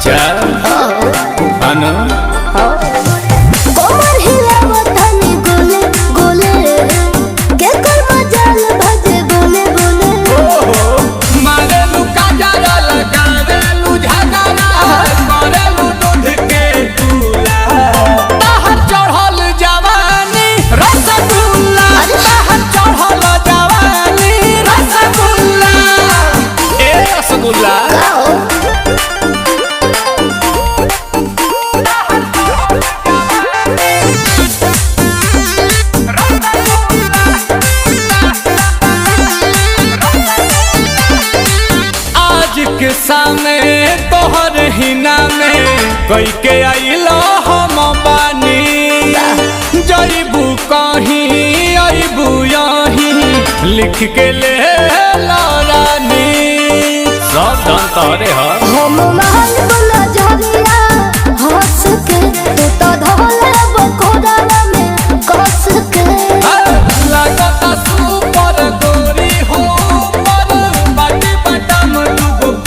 अच्छा अनु कोमर हिलावत हनी गोले गोले के कर मजाल भजे बोले बोले मारेलू काजरा लगावेलू झगड़ा मारेलू दूध के दूला बाहर चढ़ल जवानी रसगुल्ला बाहर चढ़ल जवानी रसगुल्ला ए रसगुल्ला के सामने तोहर हिना में कई के आइलो हम बानी जईबू कहीं अबू यहीं लिख के ले रानी सब धन तोरे ह